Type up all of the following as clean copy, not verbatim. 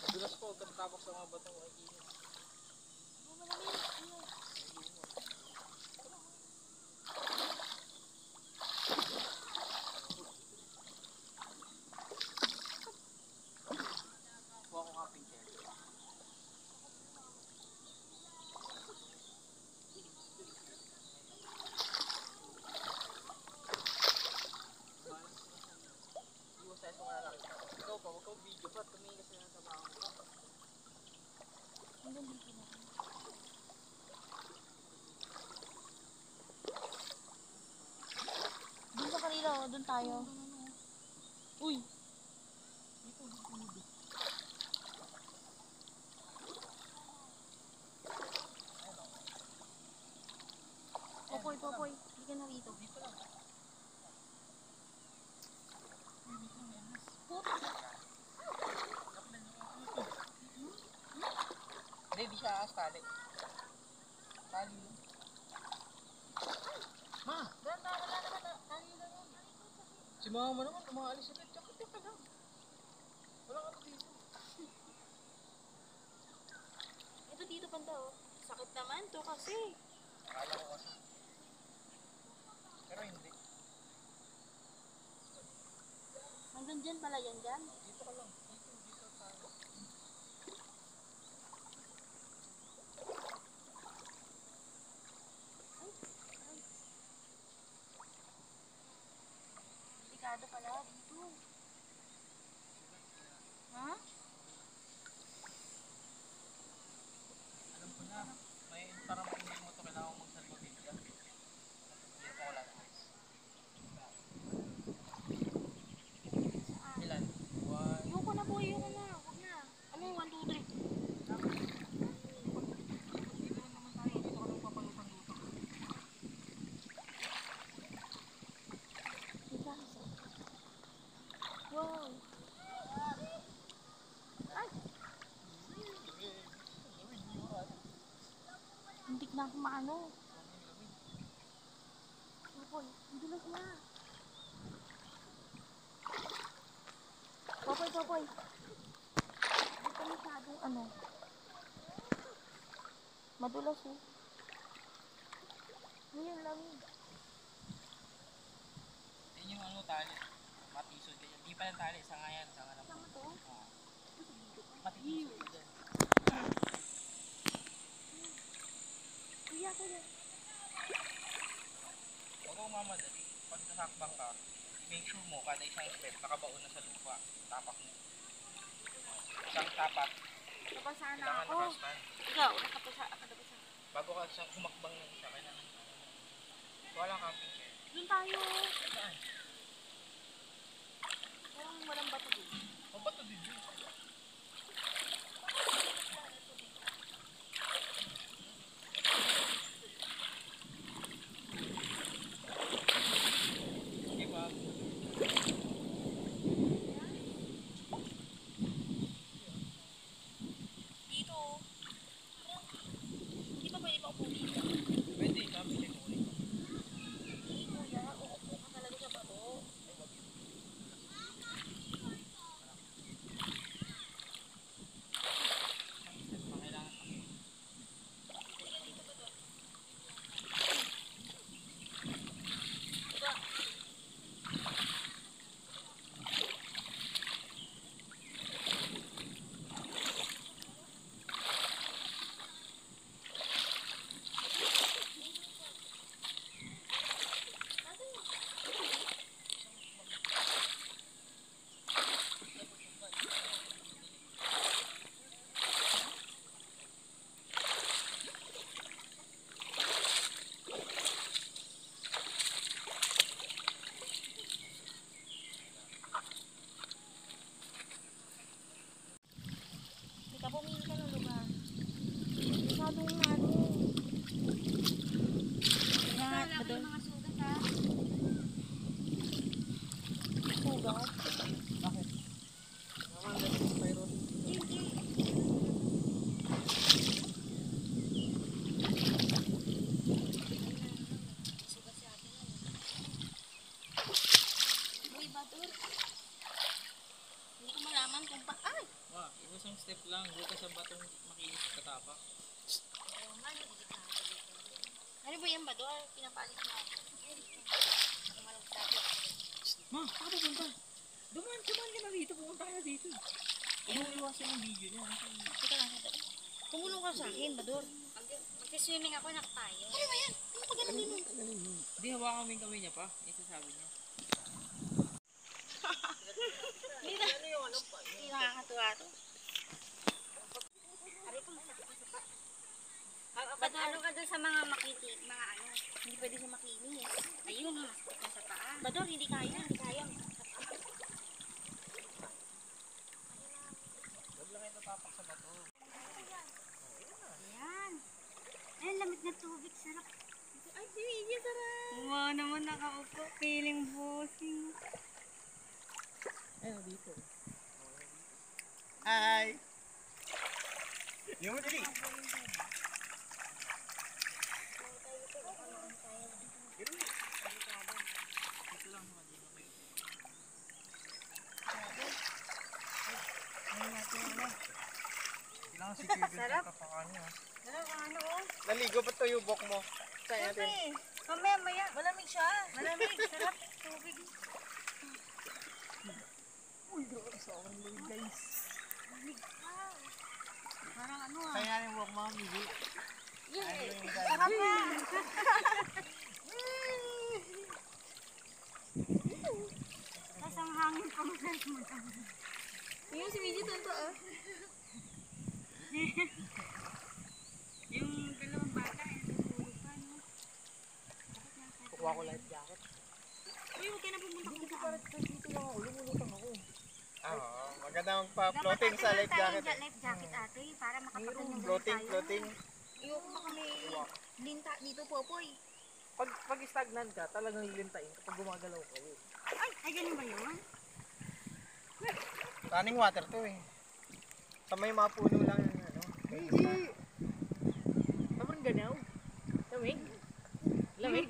Madulas po, pagkatapos sa mga batong ay init. Kuha ko camping chair. Iwas sa isang alam. Ikaw pa, huwag kang video pa. Tumingin kasi na sa bako. Doon sa kanila, oh. Doon tayo. Uy! Popoy, Popoy. Hindi ka na rito. Dito lang. Hindi, di siya aas tali. Tali yun. Ma! Wala naman. Tali lang yun. Si mama naman, umaalis ulit. Tsaka teka lang. Wala ka dito. Ito dito banda, oh. Sakit naman to kasi. Akala ko kasi. Pero hindi. Hanggang dyan pala yan dyan. Dito ka lang. Dito tayo. Delikado pala dito. Ha? Alam ko na. May parang hindi mo ito kailangan magsalbo dito. Dito ko lang. Ilan? One. Ayoko na po, ayoko na. Huwag na. Ano, 1, 2, 3. Dito naman tayo. Dito ka lang papalutan dito. Wow. Ay! Hindi na ako maano. Popoy, hindi lang na. Popoy, Popoy. Hindi ka masyadong ano. Madulas eh. Ngayon lang eh. Yan yung ano tali. Matisod yan. Hindi pa lang tali. Sanga yan. Sanga naman. Sama to? Matisod yan. Kuya, kuya. Huwag kang mamadali. Pag nasakbang ka, make sure mo kada isang step nakabaon na sa lupa. Tapak mo. Isang tapak. Nabasa na Kailangan ako. nakastand. Ikaw, nakapasa. Nakapasa. Bago ka sa humakbang ng isa, kailangan. Wala camping chair. Doon tayo. Saan? Walang bato din. O ba't ito dito? Hindi ba? Dito. Hindi pa pwede maupo dito. Pwede, camping chair mo ulit. Hindi, kuya. Uupo ka talaga sa bato. Pumili ka ng lugar. Masyadong ano. Kaya nga, doon. Mga sugat ha. Sugat? Bakit? Naman, dahil sa mayroon. Hindi. Sugat si ate na. pinapalis na ako. Ma, saan ka pupunta? Duman ka na dito. Pupunta ka na dito. Iwasan yung video niya. Teka lang, tumulong ka sa akin, Bador. Mag-swimming ako, nakatayo. Ano ba yan? Ano pa ganun din? Hindi, hawakan mo yung kamay niya pa. Yung sasabi niya. Hindi nakakatuwa to. Ba't ano ka doon sa mga makiti, mga ano? Hindi pwede siya makinis. Ayun, masakit na sa paa. Bador, hindi kaya. Hindi kaya. Huwag lang ito tapak sa bato. Ayan. Ayan, lamig na tubig, sarap. Ay, si Miggy, sarap. Wow naman, nakaupo. Feeling bossing. Ayun, dito. Hi! Yung mo dali. Kailangan si Kevin sa kapakan niya. Ano, oh? Naligo pa to yung bok mo. Saan natin? Mamaya, maya. Malamig siya. Malamig, sarap. Tubig. Uy, grabe sa akin lang guys. Parang ano ah. Kaya natin yung bok mo, Migi. Sarap na. Tapos ang hangin pa mo. Yung si Miggy, tonto ah. Yung dalawang bata, natutulog pa, no? Kukuha ko life jacket. Uy, huwag ka na pumunta kung saan. Parang dito lang ako, lumulutang ako. Oo, maganda magpa-floating sa life jacket. Life jacket ate, para makapagandang Floating, tayo. floating. Yung baka may linta dito, Popoy. Pag stagnant ka, talagang lilintain kapag gumagalaw ka yun. Ay, ganun ba yun? Running water to eh. Sa may mga puno lang yung ano. Hindi! Naman ganaw? Lamig? Lamig?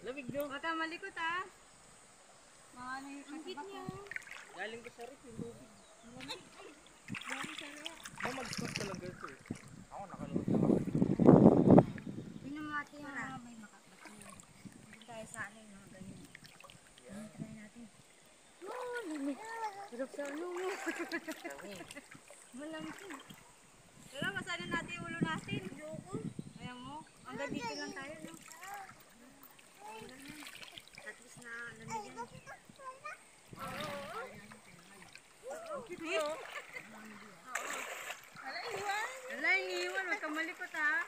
Lamig do. Huwag kang malikot ah. Mga ano yung kasabak mo. Galing ko sa rip yung lubig. Mag-spot talaga ito eh. Ako nakaluot lang ako. Pinamati yung mga may makabato. Hindi tayo sa ano yung mga ganyan. Try natin. Oh, lamig. Sarap sa ano mo. Malamig. Wala, masana natin yung ulo natin. Ayan mo. Hanggang dito lang tayo, no? At least na lamig yan. Wala, iniwan. Huwag kang malikot, ha?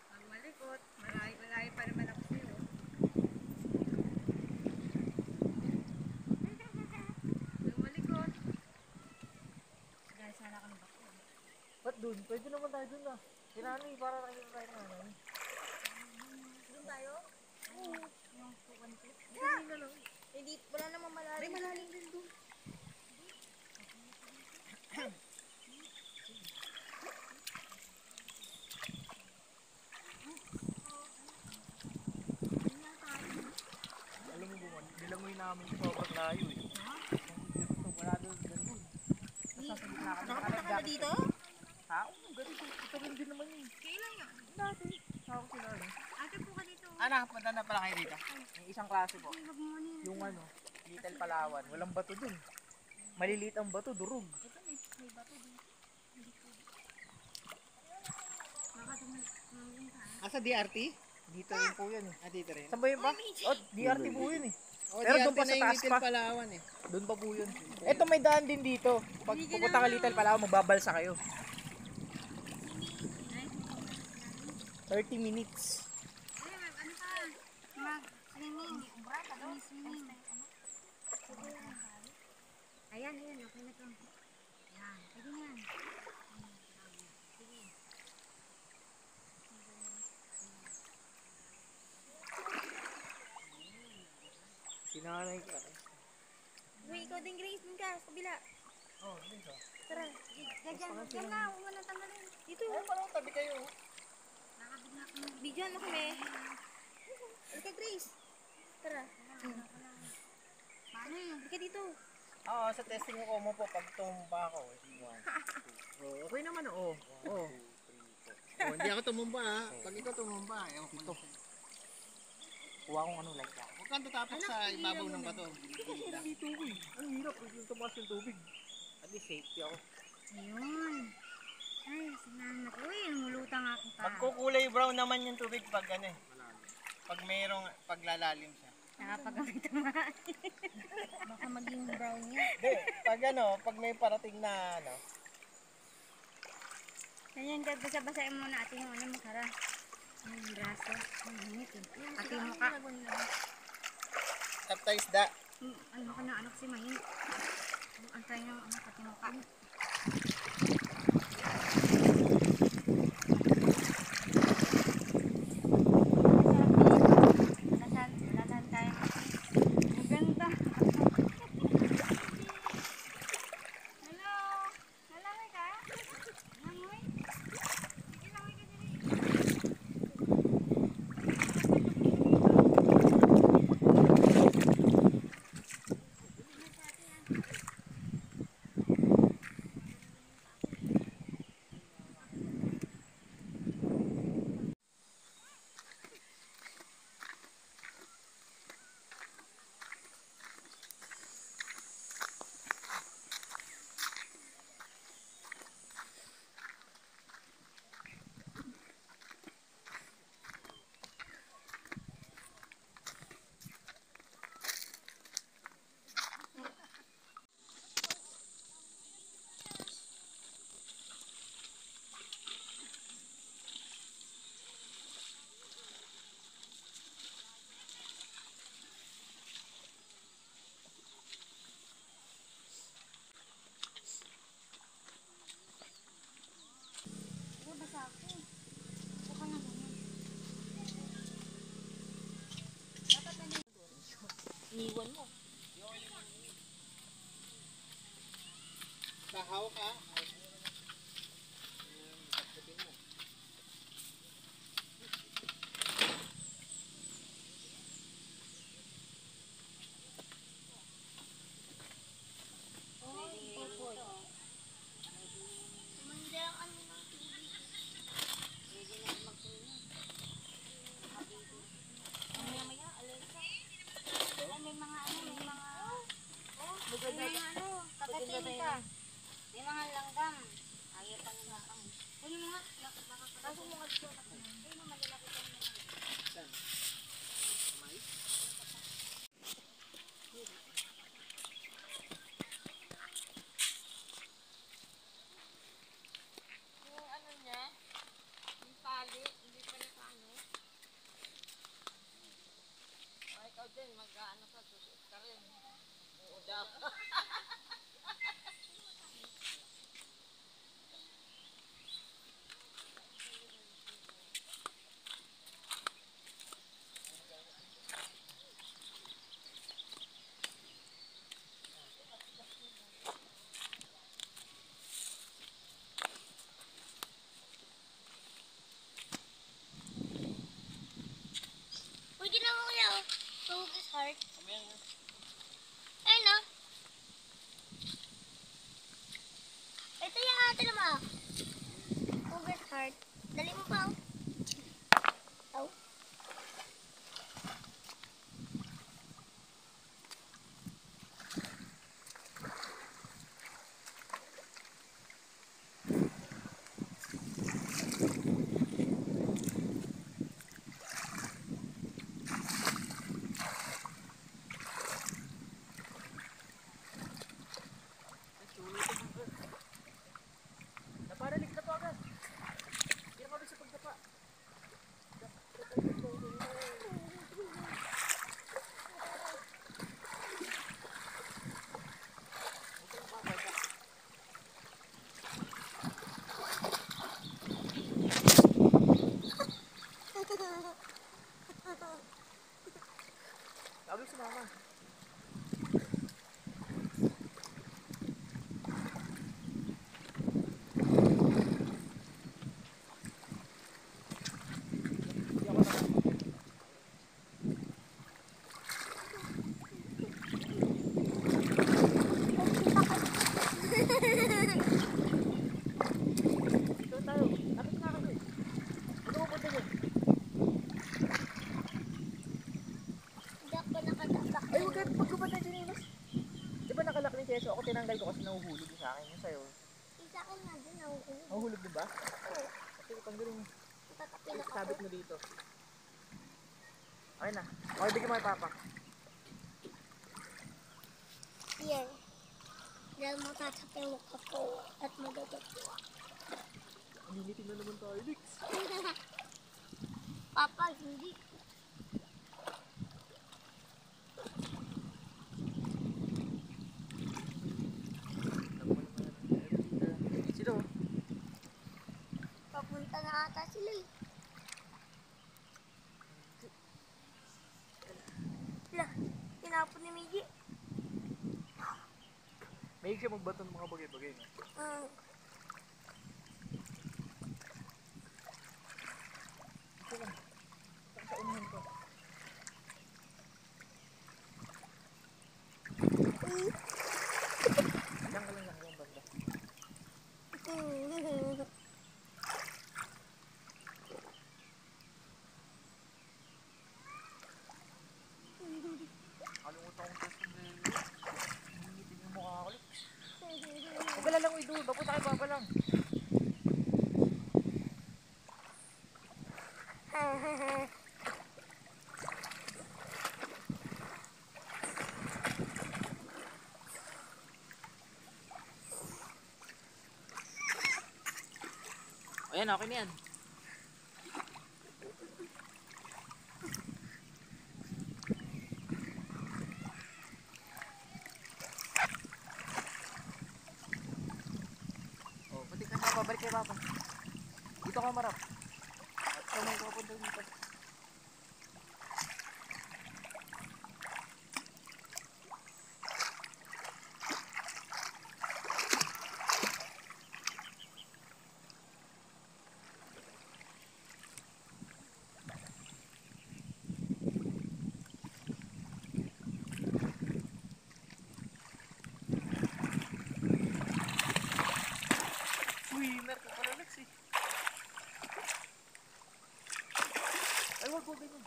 Huwag malikot. Malayo pa naman ako sa'yo. Huwag malikot. Guys, sana kami bako. Ba't dun? Pwede naman tayo dun ah. Kinanoy, para nakikita tayo ng ano. Doon tayo? Yung 2-1-2. Hindi, wala namang malalim. May malalim din doon. Alam mo buwan, nilangoy namin sobrang layo eh. Wala doon, doon. Nakapunta ka na dito? Ha? Oo, ganito. Ito rin din naman yun. Kailan yun? Dati. Saka ko sila ano. Ate po ka dito. Nakapunta na pala kayo dito. Yung isang klase po. Huwag mo ano yun. Yung ano, Little Palawan. Walang bato dun. Maliliit ang bato, durog. May bato dito. Baka tumulong ka. Sa DRT? Dito rin po yun eh. Dito rin. Saan ba yun ba? Oh, DRT po yun eh. Oh, Pero di doon pa ate sa na yung taas Little pa. Palawan eh. Doon pa po yun. Ito may daan din dito. Pag pupunta ka Little Palawan, magbabalsa kayo. 30 minutes. Ay, ano ka? Mag-swimming. Ubra ka doon. Swimming. Ayan, ayan. Okay na to. Ayan. Pwede na yan. Sige. Sinanay ka. Uy, ikaw din, Grace. Doon ka, sa kabila. Oh, dito. Tara. Diyan na. Huwag mo nang tanggalin. Dito. Ay, parang tabi kayo. Nakabigla ka. Bigyan mo kami. Halika, Grace. Tara. Paano yun? Halika dito. Oo, sa testing ko mo po, pag tumumba ako. 1, 2. Oh, okay naman oo. Oh. Oh, hindi ako tumumba ha. Pag ikaw tumumba, ewan ko ito. Kuha kong ano like that. Huwag kang tatapos sa ibabaw ng bato. Dito ko eh. Ang hirap yung tumaas yung tubig. At least safety ako. Ayun. Ay, salamat. Uy, lumulutang ako pa. Magkukulay brown naman yung tubig pag ano eh. Pag mayroong paglalalim siya. Nakapagamit tumaan. Baka maging brown yan. Hindi, pag ano, pag may parating na ano. Ganyan, basa-basain muna natin yung ano, makara. Yung braso. Ang init eh. Pati yung mukha. Tapos isda. Ano ka na, anak si Mahin. Antay ng ano, pati mukha. Wala tayo. Maganda. Hello? Nalangoy ka? Langoy? Sige, langoy ka dali. Basa ako. Baka na ganyan. Dapat na din. Iniwan mo. Kahaw ka. May mga langgam. Ayaw pa nila kang. Ano mga? Kaso mga dito. Ay, naman nila kita naman. Yung ano niya, yung tali, hindi pa na ano. O, ikaw din, mag-ano ka, susuot ka rin. Oo daw. Uy, ginawa ko yan. Focus heart. Ayun, no? Ito yung ate naman. Focus heart. Dali mo pa, oh. Oh. Naparalig na po agad. Hindi na kami sa pagdapa. Tawag si mama. Ito tayo. Lapit na kami. Yung ako tinanggal ko kasi nahuhulog yung sa akin. Yung sa'yo. Isa akin nga din, nahuhulog. Nahuhulog din ba? Oo. Kasi tanggalin mo. Tatapilak ako. Sabit mo dito. Okay na. Okay, bigyan mo kay Papa. Here. Dahil mo tatapilak ako at magagagawa. Linitin na naman tayo, Dix. Papa, hindi. Sino? Papunta na ata sila eh. Lah, tinapon ni Miggy. May siya magbato ng mga bagay-bagay. No? Ito lang. Sa unahan ko. Diyan ka lang banda. Kalimutan kong test ng bebe. Hinihitin yung mukha ko ulit. Huwag ka lang doon. Papunta kay Papa lang. Ayan, okay na yan. Oh, pati ka na pabalik kay Papa. Dito ka marap. At kamay ko papunta dito. Swimmer ka pala, Lex eh. Ay, wag ganyan.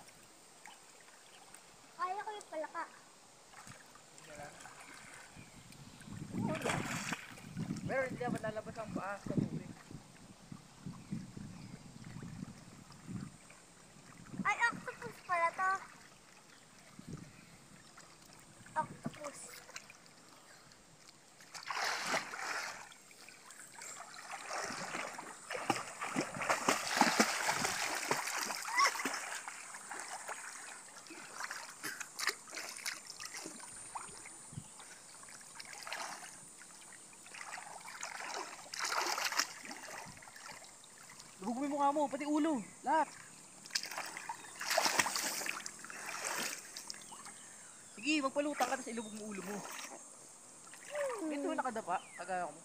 Kaya ko yung palaka. Pero hindi naman lalabas ang paa sa tubig. Ay, octopus pala to. Octopus. Lubog mo yung mukha mo, pati ulo. Lahat. Sige, magpalutang ka tapos ilubog mo ulo mo. Ito nakadapa, kagaya ko mo.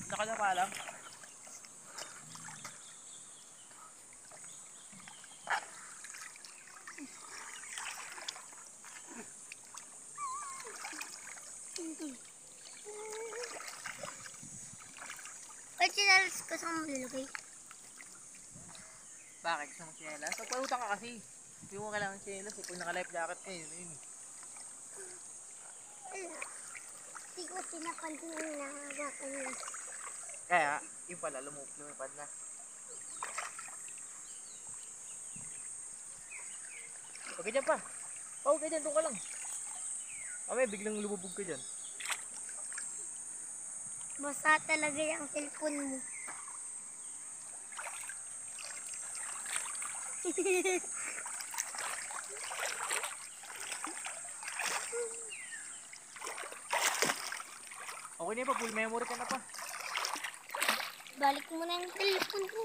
Nakadapa lang. Ay, sinalas ko saan mo nilagay. Bakit? Gusto mong chinelas? Magpalutang ka kasi. Hindi mo kailangan chinelas. Pag naka-life jacket ka, yun. Hindi ko pinapansin yung nakagakan nila. Kaya, yung pala, lumipad na. Huwag ka dyan pa. Huwag ka dyan, doon ka lang. Mamaya, biglang lumubog ka dyan. Basta talaga yung cellphone mo. Okay na pa, full memory ka na pa. Balik mo na yung cellphone mo.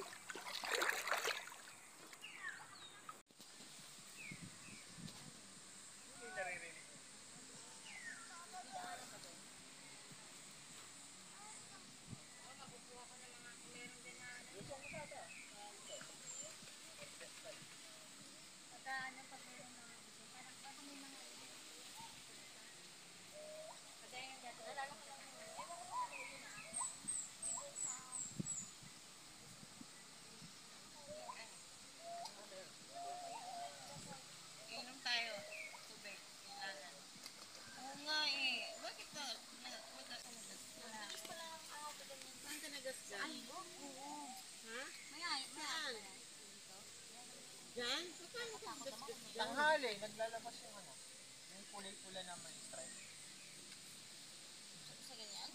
naglalabas yung ano, yung kulay-pula na may stripe. Sa ganyan?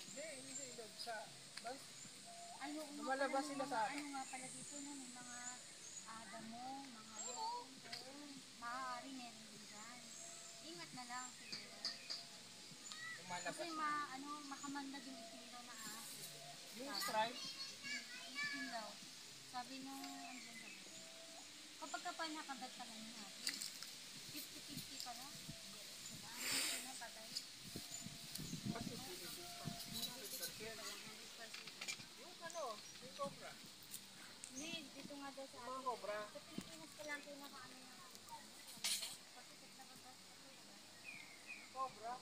Hindi, Lord. Sa, Ano lumalabas sila sa ano nga pala dito no, may mga damo, mga long, maaari meron din dyan. Ingat na lang siguro. lumalabas. Kasi makamanda din itira na aso. Yung stripe, Yun daw. Sabi nung andyan sa kapag ka pa nakagat pa lang natin, 50-50 pala. Diba? Hindi na patay. yung ano, yung cobra. Hindi, dito nga daw sa Mga cobra. Sa Pilipinas pa lang pinakaano na pasikat na bagas. Cobra.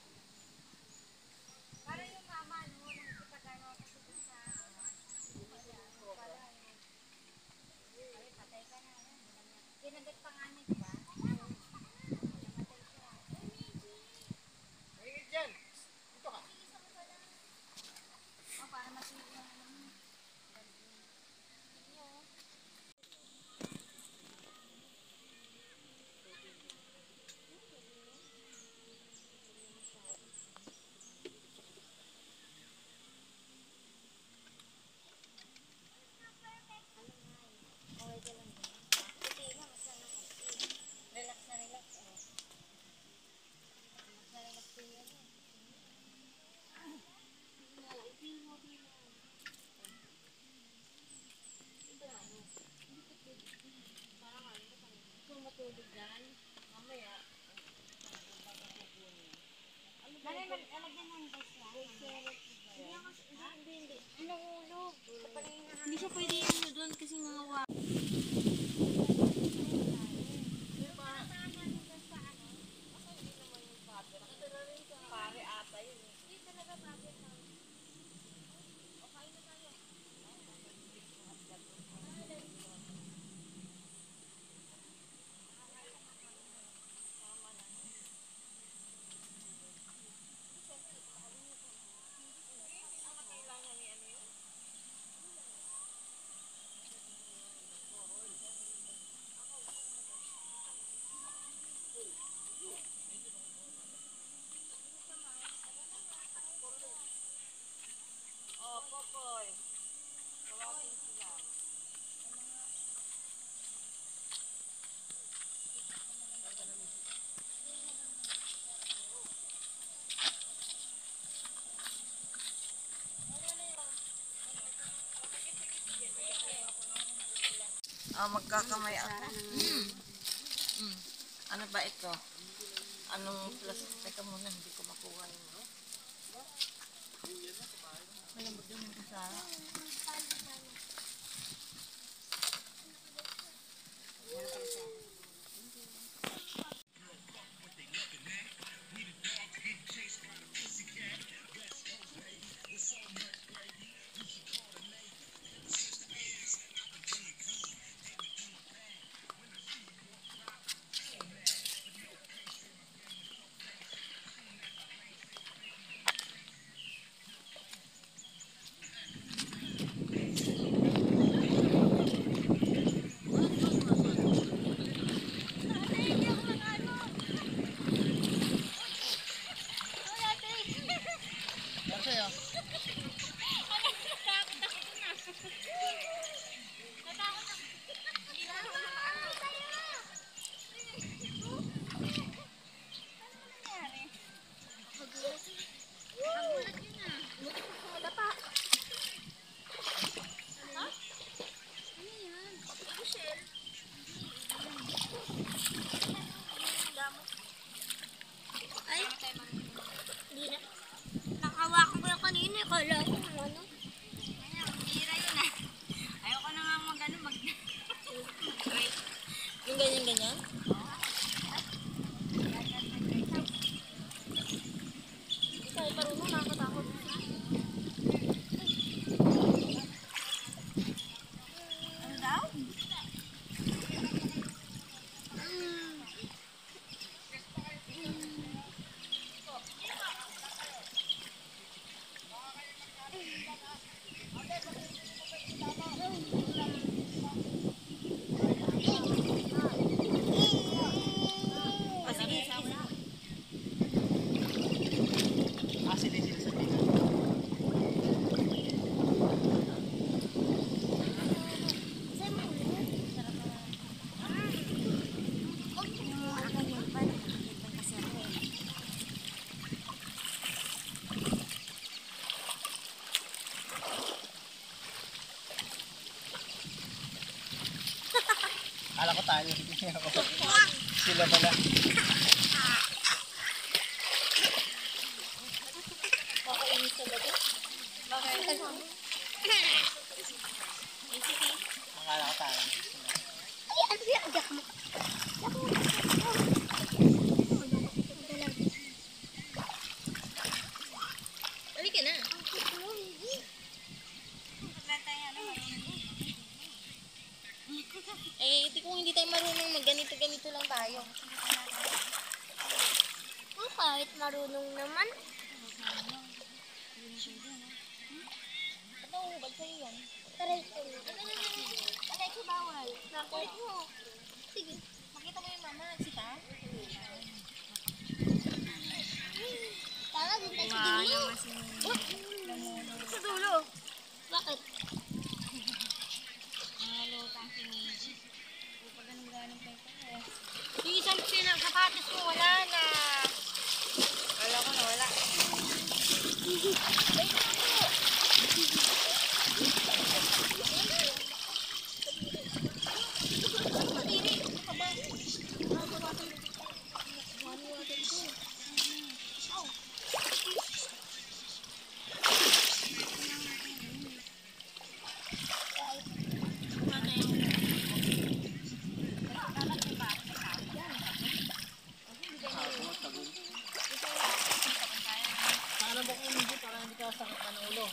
Para yung mama, no, nakikipagano kasi dun sa pala, ay, patay ka na, kinagat pa nga niya, diba? Namatay siya. Mahingit dyan. Dito ka. O, para masigil yung okay ka lang ba? Kasi na, masana ko. Relax na relax, oh. Relax na relax din yan, eh. Kung matulog dyan, mamaya, alagyan ng gas yan. Hindi. Nahulog. Hindi siya pwede ano doon kasi nangawa. Pare ata yun. Hindi talaga bagay na. Oh, Popoy. Tawagin sila. Magkakamay ako. Ano ba ito? Anong plus? Teka muna, hindi ko makuha yun. Malambot din yung kasara. Nakawakan ko yung kanina, kala ko ano. Bira yun ah. Ayoko na nga mag Yung ganyan-ganyan? Hindi tayo marunong, nakakatakot. Ano daw? tayo. Sila pala. Makainis talaga. Bakit? Akala ko tayo. Ay, ano yan? Adak mo. Halika na. Eh, kung hindi tayo marunong magganito-ganito lang tayo. Kahit marunong naman. Ba't nahuhubad sa'yo yan? Taray ko. Taray ko bawal. Nakulit mo. Sige. Makita mo yung mama. Sita? Tara, din tayo sa dulo. Sa dulo. Bakit? Nalutang si Miji. Pag ganun-ganun kayo tayo. Yung isang sapatos mo, wala na. Kala ko na wala. Paano ba kung hindi para hindi ka sakit ka ng ulo?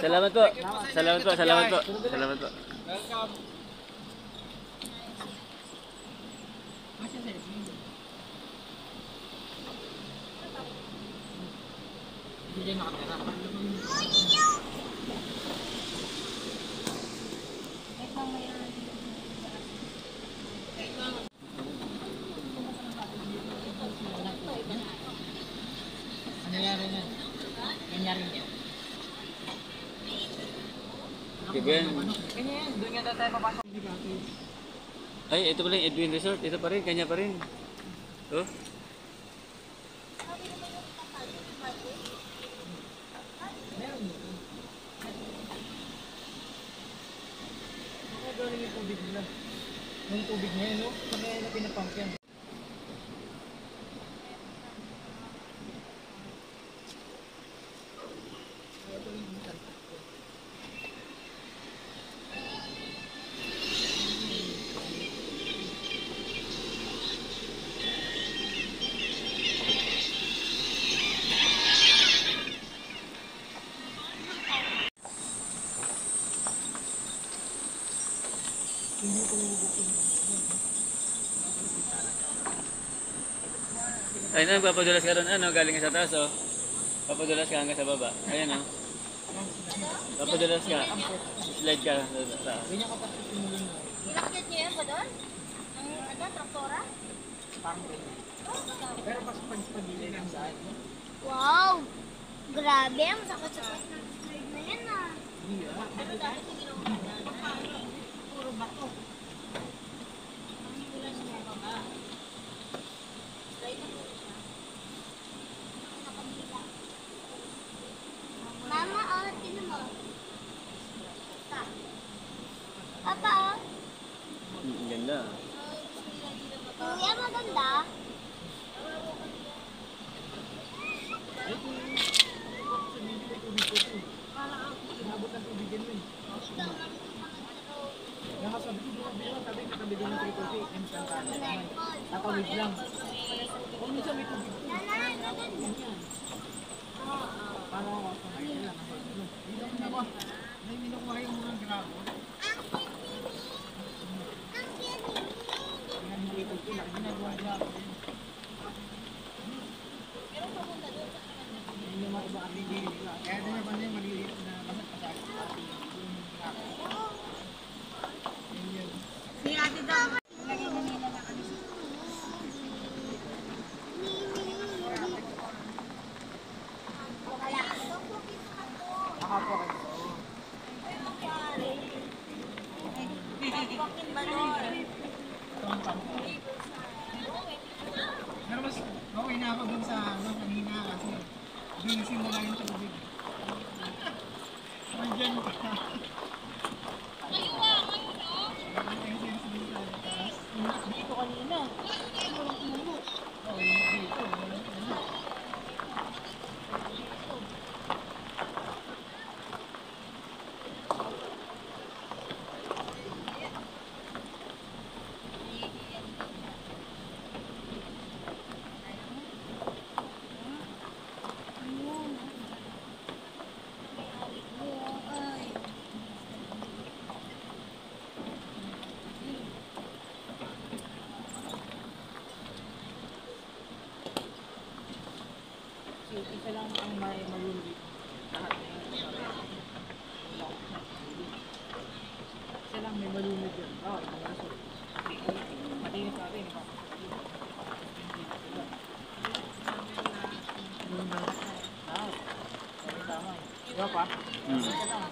Salamat po. Salamat po. Salamat po. Salamat po. Welcome. Hindi nakatira. Ano nangyari niyan? Nangyari niyan. Kevin. Ganyan, doon nga daw tayo papasok. Ay, ito pala yung Edwin Resort. Ito pa rin, kanya pa rin. Oh. Galing yung tubig nila. Yung tubig niya, no? Saka na pinapump yan. Ayun na, papadulas ka ron. Ano, galing ka sa taas, oh. Papadulas ka hanggang sa baba. Ayan, oh. Papadulas ka. Slide ka sa taas. Ganyan ka pa tumulong mo. Inakyat niyo yan ba doon? Ang ano, traktora? Parang ganyan. Pero pas pagpagilay ng daan. Wow! Grabe, ang sakit-sakit ng slide na yan ah. Hindi ah. Pero dati sa ginawa ko dyan, puro bato. Ang hibulan sa mga baba. Slide na puro siya. Nakabila. Mama, oh, tinan mo. Papa, oh. Ang ganda. Kuya, maganda. Inabot ng tubig yan yun. Nakasabi ko doon, sabi katabi doon ng Triple instant naman. Tatawid lang. Kung minsan may tubig ko, ganyan. Para ako sa may lang. Hindi lang na ba? May minukuha yung mga grabo. Yan yung Triple P, laki ginagawa grabo. Hindi naman iba ang bigay nila. Kaya din naman yung maliliit na bagat pasag. Yung grabo. Yan yun. Lagay na nila ng ano. Nakapo kayo. Pero mas okay na ako dun sa ano kanina kasi bilisin mo lang yung tubig. Nandiyan ka. Dito kanina. Walang ulo. Oo, dito. Walang ulo. Isa lang ang may maluluwi. Lahat na yun. Isa lang may maluluwi yun. Oo, ibang raso. Matinis sa atin, iba. Tama. Iba pa? Isa lang.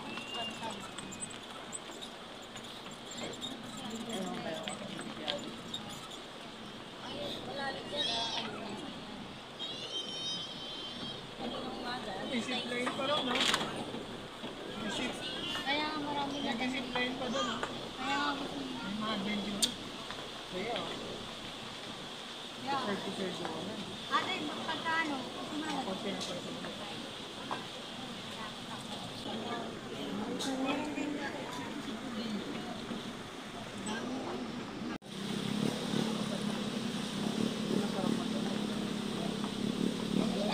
May zip line pa lang, no? Kaya nga marami na. May zip line pa doon, no? Kaya nga gusto niya. May mga adventure. Kaya, oh. Yeah. Certified doon. Ate, pagkano? Gusto mo na. Konti na pwede.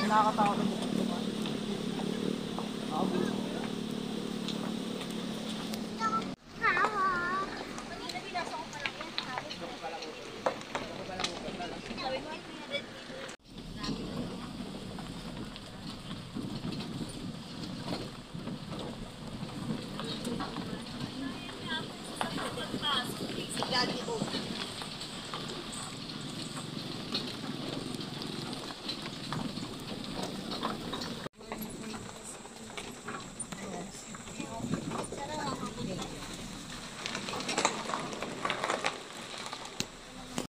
Nakakatakot ang